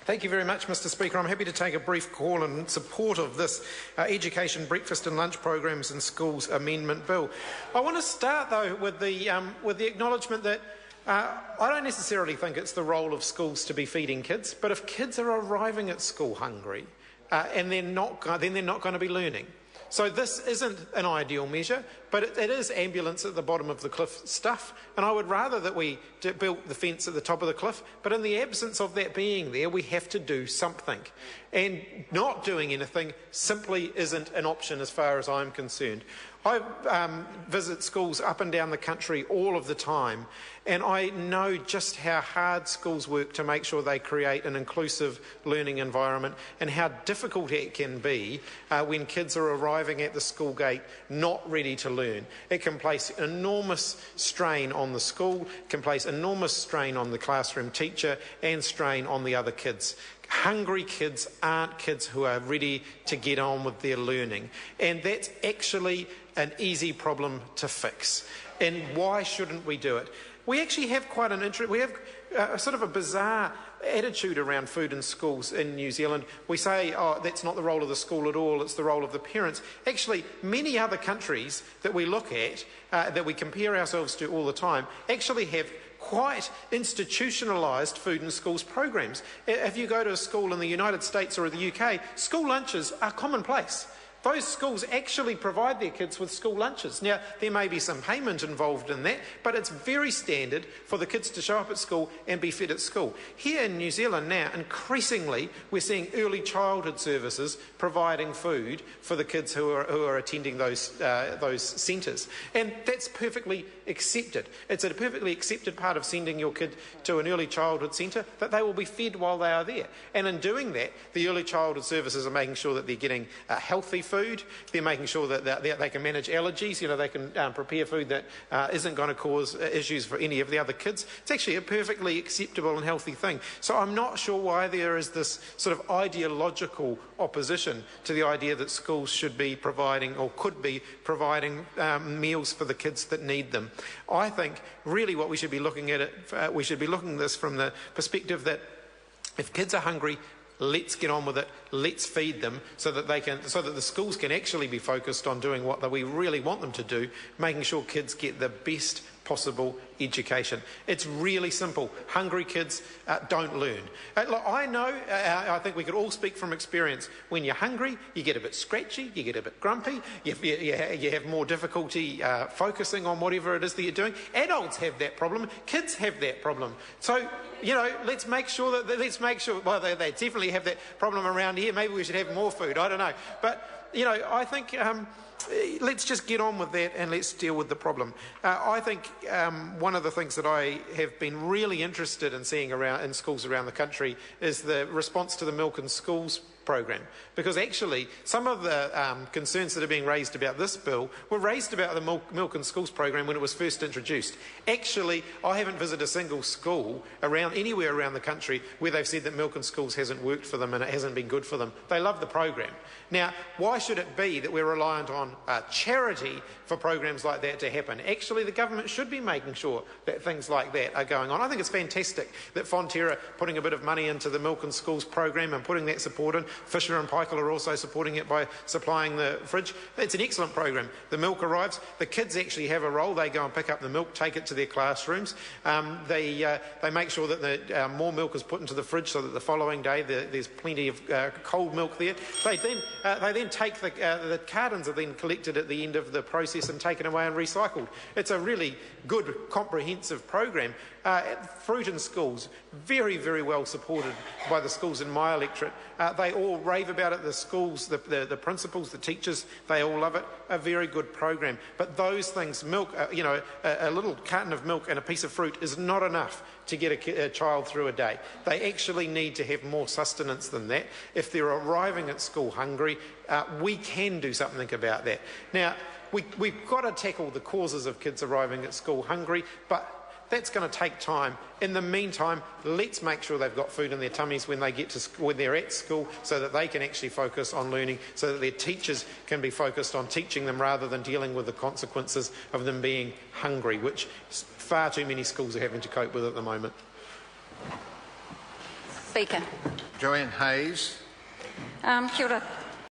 Thank you very much, Mr Speaker. I'm happy to take a brief call in support of this Education Breakfast and Lunch Programs in Schools Amendment Bill. I want to start, though, with the acknowledgement that I don't necessarily think it's the role of schools to be feeding kids, but if kids are arriving at school hungry and then they're not going to be learning. So this isn't an ideal measure, but it is ambulance at the bottom of the cliff stuff, and I would rather that we built the fence at the top of the cliff, but in the absence of that being there, we have to do something. And not doing anything simply isn't an option as far as I'm concerned. I visit schools up and down the country all of the time, and I know just how hard schools work to make sure they create an inclusive learning environment and how difficult it can be when kids are arriving at the school gate not ready to learn. It can place enormous strain on the school, can place enormous strain on the classroom teacher and strain on the other kids. Hungry kids aren't kids who are ready to get on with their learning, and that's actually an easy problem to fix. And why shouldn't we do it? We actually have quite an we have sort of a bizarre attitude around food in schools in New Zealand. We say, oh, that's not the role of the school at all, it's the role of the parents. Actually, many other countries that we look at, that we compare ourselves to all the time, actually have quite institutionalised food in schools programs. If you go to a school in the United States or the UK, school lunches are commonplace. Those schools actually provide their kids with school lunches. Now, there may be some payment involved in that, but it's very standard for the kids to show up at school and be fed at school. Here in New Zealand now, increasingly, we're seeing early childhood services providing food for the kids who are attending those centres. And that's perfectly accepted. It's a perfectly accepted part of sending your kid to an early childhood centre, that they will be fed while they are there. And in doing that, the early childhood services are making sure that they're getting healthy food. They're making sure that they can manage allergies. You know, they can prepare food that isn't going to cause issues for any of the other kids. It's actually a perfectly acceptable and healthy thing. So I'm not sure why there is this sort of ideological opposition to the idea that schools should be providing or could be providing meals for the kids that need them. I think really what we should be looking at we should be looking at this from the perspective that if kids are hungry, let's get on with it. Let's feed them so that the schools can actually be focused on doing what we really want them to do, making sure kids get the best possible education. It's really simple. Hungry kids don't learn. Look, I know, I think we could all speak from experience. When you're hungry, you get a bit scratchy, you get a bit grumpy, you have more difficulty focusing on whatever it is that you're doing. Adults have that problem. Kids have that problem. So, you know, let's make sure, well, they definitely have that problem around here. Maybe we should have more food. I don't know. But, you know, I think let's just get on with that and let's deal with the problem. I think one of the things that I have been really interested in seeing around in schools around the country is the response to the Milk in Schools program, because actually some of the concerns that are being raised about this bill were raised about the Milk in Schools program when it was first introduced. Actually, I haven't visited a single school anywhere around the country where they've said that Milk in Schools hasn't worked for them and it hasn't been good for them. They love the program. Now, why should it be that we're reliant on charity for programs like that to happen? Actually, the government should be making sure that things like that are going on. I think it's fantastic that Fonterra putting a bit of money into the Milk in Schools program and putting that support in. Fisher and Paykel are also supporting it by supplying the fridge. It's an excellent program. The milk arrives. The kids actually have a role. They go and pick up the milk, take it to their classrooms. They make sure that more milk is put into the fridge so that the following day there's plenty of cold milk there. They then take the cartons are then collected at the end of the process and taken away and recycled. It's a really good, comprehensive program. Fruit in schools, very, very well supported by the schools in my electorate. They all rave about it. The schools, the principals, the teachers, they all love it. A very good program. But those things, milk, you know, a little carton of milk and a piece of fruit is not enough to get a child through a day. They actually need to have more sustenance than that. If they're arriving at school hungry, we can do something about that. Now, we've got to tackle the causes of kids arriving at school hungry, but that's going to take time. In the meantime, let's make sure they've got food in their tummies when they're at school, so that they can actually focus on learning, so that their teachers can be focused on teaching them rather than dealing with the consequences of them being hungry, which far too many schools are having to cope with at the moment. Speaker. Joanne Hayes. Kia ora,